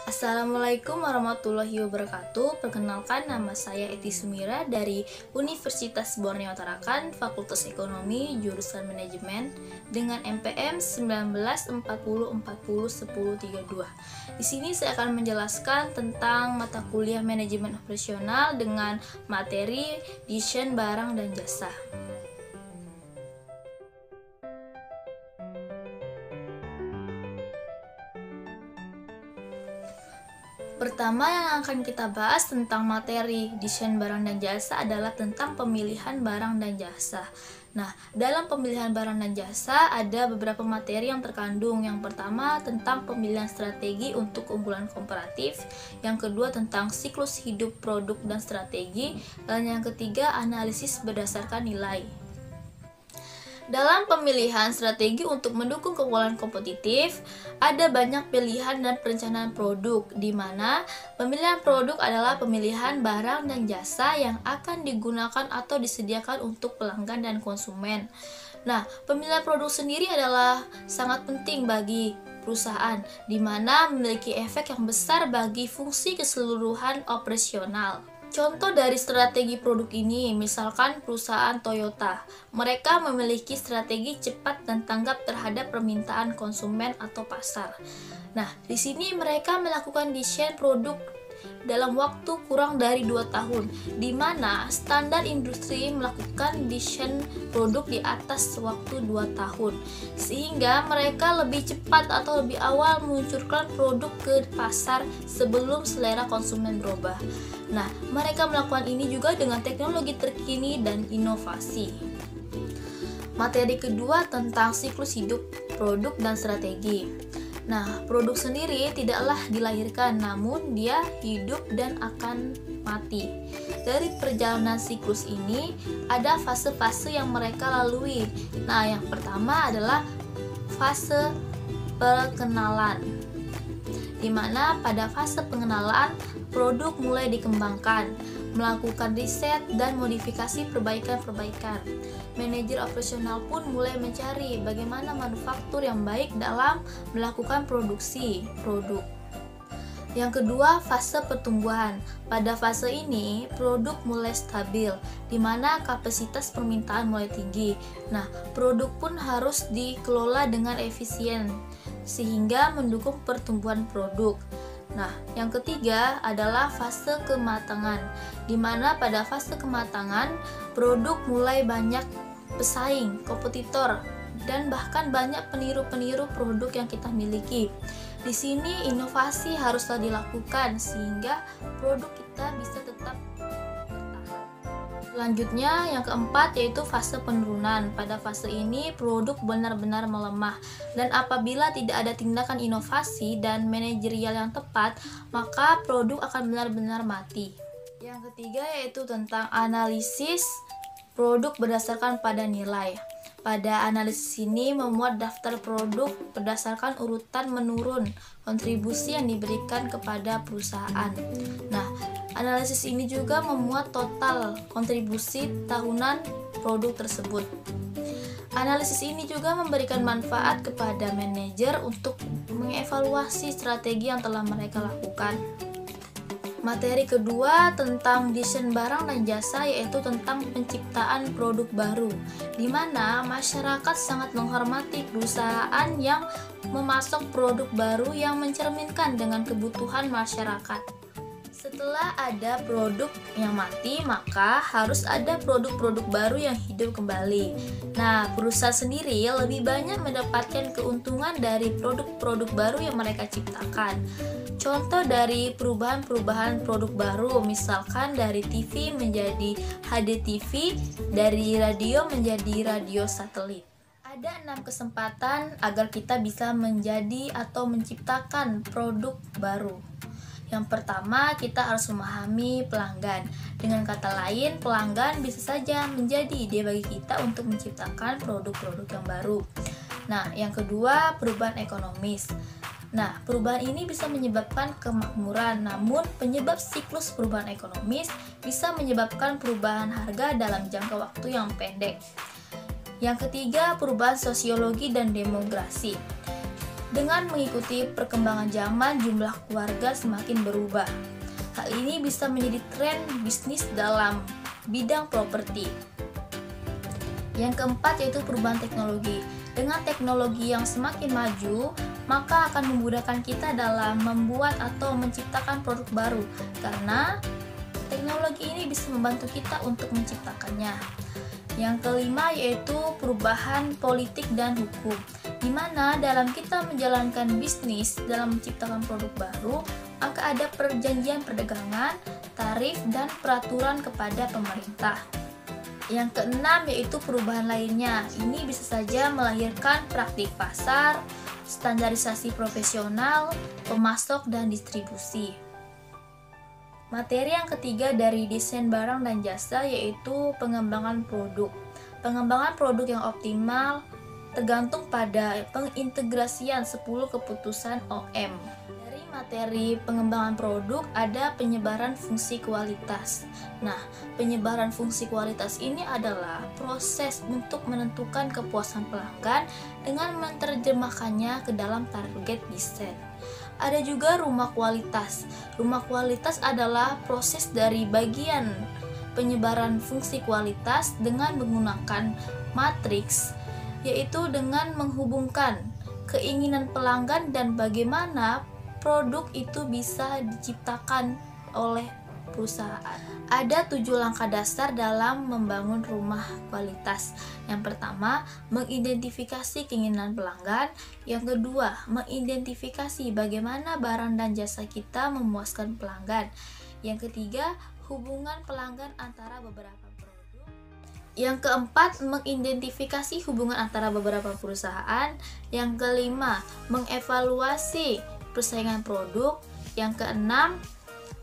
Assalamualaikum warahmatullahi wabarakatuh. Perkenalkan, nama saya Eti Sumira dari Universitas Borneo Tarakan, Fakultas Ekonomi, jurusan Manajemen dengan MPM 1940401032. Di sini saya akan menjelaskan tentang mata kuliah Manajemen Operasional dengan materi desain barang dan jasa. Pertama yang akan kita bahas tentang materi desain barang dan jasa adalah tentang pemilihan barang dan jasa. Nah, dalam pemilihan barang dan jasa ada beberapa materi yang terkandung. Yang pertama tentang pemilihan strategi untuk keunggulan komparatif, yang kedua tentang siklus hidup produk dan strategi, dan yang ketiga analisis berdasarkan nilai. Dalam pemilihan strategi untuk mendukung keunggulan kompetitif, ada banyak pilihan dan perencanaan produk, di mana pemilihan produk adalah pemilihan barang dan jasa yang akan digunakan atau disediakan untuk pelanggan dan konsumen. Nah, pemilihan produk sendiri adalah sangat penting bagi perusahaan, di mana memiliki efek yang besar bagi fungsi keseluruhan operasional. Contoh dari strategi produk ini, misalkan perusahaan Toyota. Mereka memiliki strategi cepat dan tanggap terhadap permintaan konsumen atau pasar. Nah, di sini mereka melakukan desain produk dalam waktu kurang dari 2 tahun, di mana standar industri melakukan desain produk di atas waktu 2 tahun, sehingga mereka lebih cepat atau lebih awal meluncurkan produk ke pasar sebelum selera konsumen berubah. Nah, mereka melakukan ini juga dengan teknologi terkini dan inovasi. Materi kedua tentang siklus hidup produk dan strategi. Nah, produk sendiri tidaklah dilahirkan, namun dia hidup dan akan mati. Dari perjalanan siklus ini, ada fase-fase yang mereka lalui. Nah, yang pertama adalah fase perkenalan, di mana pada fase pengenalan, produk mulai dikembangkan, melakukan riset dan modifikasi perbaikan-perbaikan. Manajer operasional pun mulai mencari bagaimana manufaktur yang baik dalam melakukan produksi produk. Yang kedua, fase pertumbuhan. Pada fase ini, produk mulai stabil, di mana kapasitas permintaan mulai tinggi. Nah, produk pun harus dikelola dengan efisien, sehingga mendukung pertumbuhan produk. Nah, yang ketiga adalah fase kematangan, di mana pada fase kematangan, produk mulai banyak pesaing, kompetitor, dan bahkan banyak peniru-peniru produk yang kita miliki. Di sini inovasi haruslah dilakukan sehingga produk kita bisa tetap bertahan. Selanjutnya, yang keempat yaitu fase penurunan. Pada fase ini produk benar-benar melemah, dan apabila tidak ada tindakan inovasi dan manajerial yang tepat, maka produk akan benar-benar mati. Yang ketiga yaitu tentang analisis produk berdasarkan pada nilai. Pada analisis ini memuat daftar produk berdasarkan urutan menurun kontribusi yang diberikan kepada perusahaan. Nah, analisis ini juga memuat total kontribusi tahunan produk tersebut. Analisis ini juga memberikan manfaat kepada manajer untuk mengevaluasi strategi yang telah mereka lakukan. Materi kedua tentang desain barang dan jasa yaitu tentang penciptaan produk baru, di mana masyarakat sangat menghormati perusahaan yang memasok produk baru yang mencerminkan dengan kebutuhan masyarakat. Setelah ada produk yang mati, maka harus ada produk-produk baru yang hidup kembali. Nah, perusahaan sendiri lebih banyak mendapatkan keuntungan dari produk-produk baru yang mereka ciptakan. Contoh dari perubahan-perubahan produk baru, misalkan dari TV menjadi HDTV, dari radio menjadi radio satelit. Ada 6 kesempatan agar kita bisa menjadi atau menciptakan produk baru. Yang pertama, kita harus memahami pelanggan. Dengan kata lain, pelanggan bisa saja menjadi ide bagi kita untuk menciptakan produk-produk yang baru. Nah, yang kedua, perubahan ekonomis. Nah, perubahan ini bisa menyebabkan kemakmuran, namun penyebab siklus perubahan ekonomis bisa menyebabkan perubahan harga dalam jangka waktu yang pendek. Yang ketiga, perubahan sosiologi dan demografi. Dengan mengikuti perkembangan zaman, jumlah keluarga semakin berubah. Hal ini bisa menjadi tren bisnis dalam bidang properti. Yang keempat yaitu perubahan teknologi. Dengan teknologi yang semakin maju, maka akan memudahkan kita dalam membuat atau menciptakan produk baru, karena teknologi ini bisa membantu kita untuk menciptakannya. Yang kelima yaitu perubahan politik dan hukum, di mana dalam kita menjalankan bisnis dalam menciptakan produk baru, maka ada perjanjian perdagangan, tarif, dan peraturan kepada pemerintah. Yang keenam yaitu perubahan lainnya. Ini bisa saja melahirkan praktik pasar, standarisasi profesional, pemasok, dan distribusi. Materi yang ketiga dari desain barang dan jasa yaitu pengembangan produk. Pengembangan produk yang optimal tergantung pada pengintegrasian 10 keputusan OM. Dari materi pengembangan produk ada penyebaran fungsi kualitas. Nah, penyebaran fungsi kualitas ini adalah proses untuk menentukan kepuasan pelanggan dengan menerjemahkannya ke dalam target desain. Ada juga rumah kualitas. Rumah kualitas adalah proses dari bagian penyebaran fungsi kualitas dengan menggunakan matriks, yaitu dengan menghubungkan keinginan pelanggan dan bagaimana produk itu bisa diciptakan oleh perusahaan. Ada 7 langkah dasar dalam membangun rumah kualitas. Yang pertama, mengidentifikasi keinginan pelanggan. Yang kedua, mengidentifikasi bagaimana barang dan jasa kita memuaskan pelanggan. Yang ketiga, hubungan pelanggan antara beberapa produk. Yang keempat, mengidentifikasi hubungan antara beberapa perusahaan. Yang kelima, mengevaluasi persaingan produk. Yang keenam,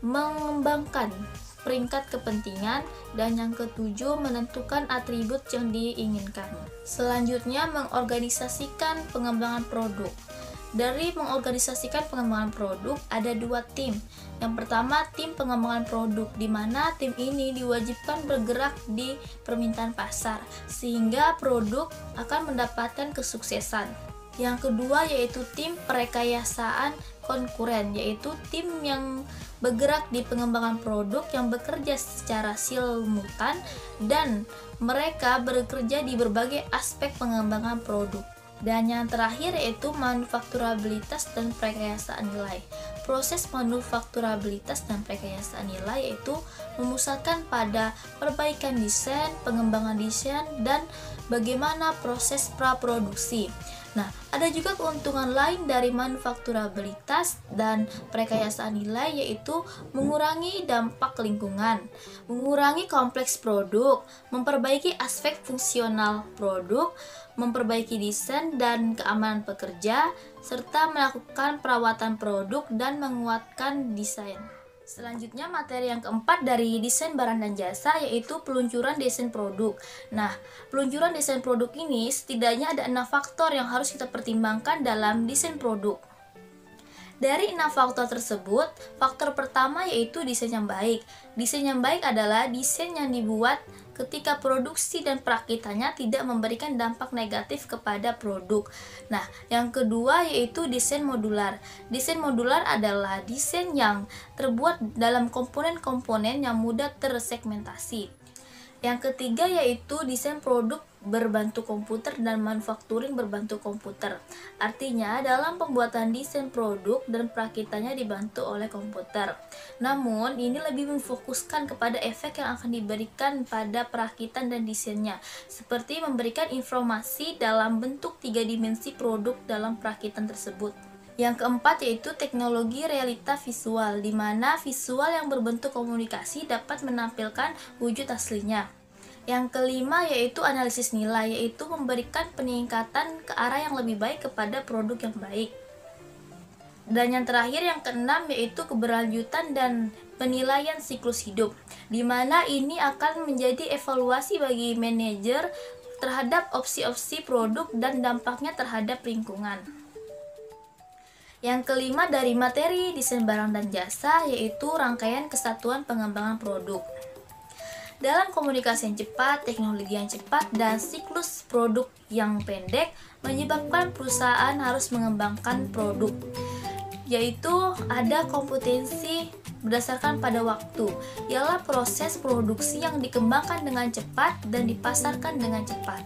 mengembangkan peringkat kepentingan, dan yang ketujuh menentukan atribut yang diinginkan. Selanjutnya, mengorganisasikan pengembangan produk. Dari mengorganisasikan pengembangan produk ada 2 tim. Yang pertama, tim pengembangan produk, di mana tim ini diwajibkan bergerak di permintaan pasar sehingga produk akan mendapatkan kesuksesan. Yang kedua yaitu tim perekayasaan konkuren, yaitu tim yang bergerak di pengembangan produk yang bekerja secara simultan dan mereka bekerja di berbagai aspek pengembangan produk. Dan yang terakhir yaitu manufakturabilitas dan perekayasaan nilai. Proses manufakturabilitas dan perekayasaan nilai yaitu memusatkan pada perbaikan desain, pengembangan desain, dan bagaimana proses praproduksi. Nah, ada juga keuntungan lain dari manufakturabilitas dan perekayasaan nilai yaitu mengurangi dampak lingkungan, mengurangi kompleks produk, memperbaiki aspek fungsional produk, memperbaiki desain dan keamanan pekerja, serta melakukan perawatan produk dan menguatkan desain. Selanjutnya materi yang keempat dari desain barang dan jasa yaitu peluncuran desain produk. Nah, peluncuran desain produk ini setidaknya ada 6 faktor yang harus kita pertimbangkan dalam desain produk. Dari 6 faktor tersebut, faktor pertama yaitu desain yang baik. Desain yang baik adalah desain yang dibuat ketika produksi dan perakitannya tidak memberikan dampak negatif kepada produk. Nah, yang kedua yaitu desain modular. Desain modular adalah desain yang terbuat dalam komponen-komponen yang mudah tersegmentasi. Yang ketiga yaitu desain produk berbantu komputer dan manufacturing berbantu komputer. Artinya dalam pembuatan desain produk dan perakitannya dibantu oleh komputer. Namun ini lebih memfokuskan kepada efek yang akan diberikan pada perakitan dan desainnya, seperti memberikan informasi dalam bentuk 3 dimensi produk dalam perakitan tersebut. Yang keempat yaitu teknologi realita visual, di mana visual yang berbentuk komunikasi dapat menampilkan wujud aslinya. Yang kelima yaitu analisis nilai, yaitu memberikan peningkatan ke arah yang lebih baik kepada produk yang baik. Dan yang terakhir yang keenam yaitu keberlanjutan dan penilaian siklus hidup, di mana ini akan menjadi evaluasi bagi manajer terhadap opsi-opsi produk dan dampaknya terhadap lingkungan. Yang kelima dari materi desain barang dan jasa yaitu rangkaian kesatuan pengembangan produk. Dalam komunikasi yang cepat, teknologi yang cepat, dan siklus produk yang pendek, menyebabkan perusahaan harus mengembangkan produk, yaitu ada kompetensi berdasarkan pada waktu, ialah proses produksi yang dikembangkan dengan cepat dan dipasarkan dengan cepat.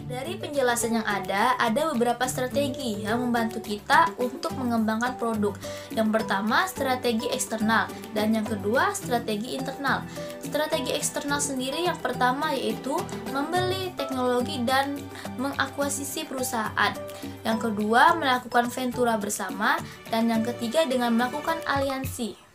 Dari penjelasan yang ada beberapa strategi yang membantu kita untuk mengembangkan produk. Yang pertama, strategi eksternal, dan yang kedua, strategi internal. Strategi eksternal sendiri yang pertama yaitu membeli teknologi dan mengakuisisi perusahaan. Yang kedua, melakukan ventura bersama, dan yang ketiga dengan melakukan aliansi.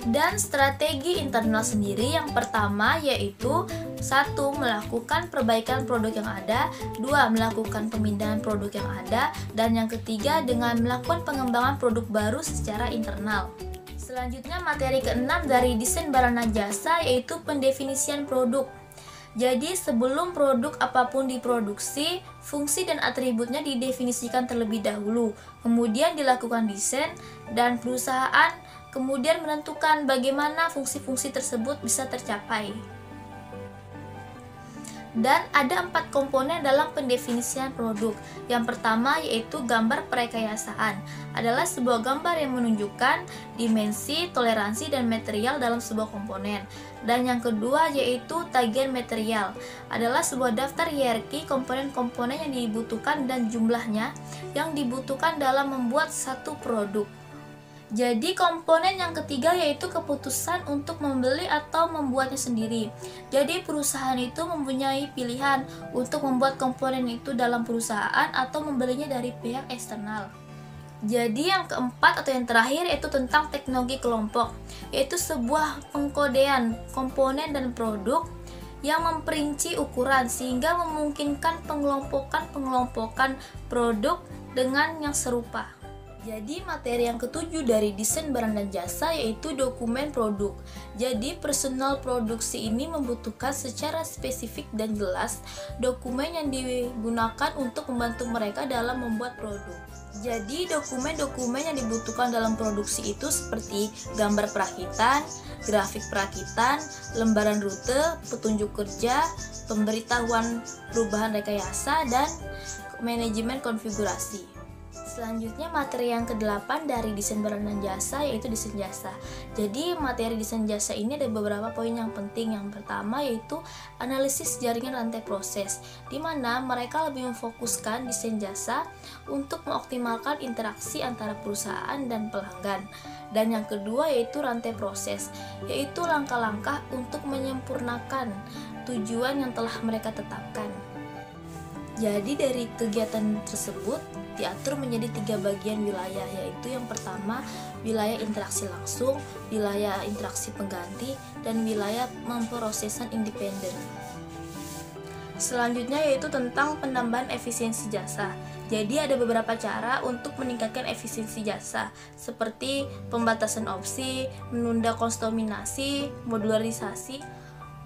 Dan strategi internal sendiri yang pertama yaitu 1. Melakukan perbaikan produk yang ada, 2. Melakukan pemindahan produk yang ada, dan yang ketiga dengan melakukan pengembangan produk baru secara internal. Selanjutnya materi ke-6 dari desain barang dan jasa yaitu pendefinisian produk. Jadi sebelum produk apapun diproduksi, fungsi dan atributnya didefinisikan terlebih dahulu, kemudian dilakukan desain, dan perusahaan kemudian menentukan bagaimana fungsi-fungsi tersebut bisa tercapai. Dan ada 4 komponen dalam pendefinisian produk. Yang pertama yaitu gambar perekayasaan, adalah sebuah gambar yang menunjukkan dimensi, toleransi, dan material dalam sebuah komponen. Dan yang kedua yaitu tagihan material, adalah sebuah daftar hierarki komponen-komponen yang dibutuhkan dan jumlahnya yang dibutuhkan dalam membuat satu produk. Jadi komponen yang ketiga yaitu keputusan untuk membeli atau membuatnya sendiri. Jadi perusahaan itu mempunyai pilihan untuk membuat komponen itu dalam perusahaan atau membelinya dari pihak eksternal. Jadi yang keempat atau yang terakhir yaitu tentang teknologi kelompok, yaitu sebuah pengkodean komponen dan produk yang memperinci ukuran sehingga memungkinkan pengelompokan produk dengan yang serupa. Jadi materi yang ketujuh dari desain barang dan jasa yaitu dokumen produk. Jadi personal produksi ini membutuhkan secara spesifik dan jelas dokumen yang digunakan untuk membantu mereka dalam membuat produk. Jadi dokumen-dokumen yang dibutuhkan dalam produksi itu seperti gambar perakitan, grafik perakitan, lembaran rute, petunjuk kerja, pemberitahuan perubahan rekayasa, dan manajemen konfigurasi. Selanjutnya materi yang ke-8 dari desain barang dan jasa yaitu desain jasa. Jadi materi desain jasa ini ada beberapa poin yang penting. Yang pertama yaitu analisis jaringan rantai proses, di mana mereka lebih memfokuskan desain jasa untuk mengoptimalkan interaksi antara perusahaan dan pelanggan. Dan yang kedua yaitu rantai proses, yaitu langkah-langkah untuk menyempurnakan tujuan yang telah mereka tetapkan. Jadi dari kegiatan tersebut diatur menjadi 3 bagian wilayah, yaitu yang pertama wilayah interaksi langsung, wilayah interaksi pengganti, dan wilayah pemrosesan independen. Selanjutnya yaitu tentang penambahan efisiensi jasa. Jadi ada beberapa cara untuk meningkatkan efisiensi jasa, seperti pembatasan opsi, menunda konstominasi, modularisasi,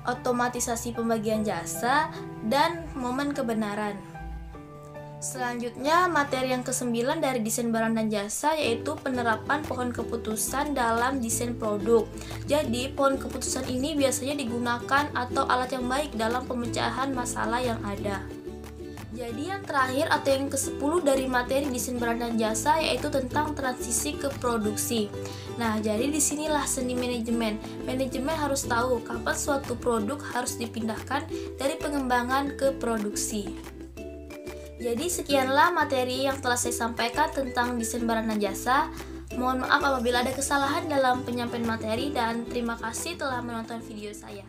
otomatisasi pembagian jasa, dan momen kebenaran. Selanjutnya materi yang ke-9 dari desain barang dan jasa yaitu penerapan pohon keputusan dalam desain produk. Jadi pohon keputusan ini biasanya digunakan atau alat yang baik dalam pemecahan masalah yang ada. Jadi yang terakhir atau yang ke-10 dari materi desain barang dan jasa yaitu tentang transisi ke produksi. Nah, jadi disinilah seni manajemen. Manajemen harus tahu kapan suatu produk harus dipindahkan dari pengembangan ke produksi. Jadi sekianlah materi yang telah saya sampaikan tentang desain barang dan jasa. Mohon maaf apabila ada kesalahan dalam penyampaian materi dan terima kasih telah menonton video saya.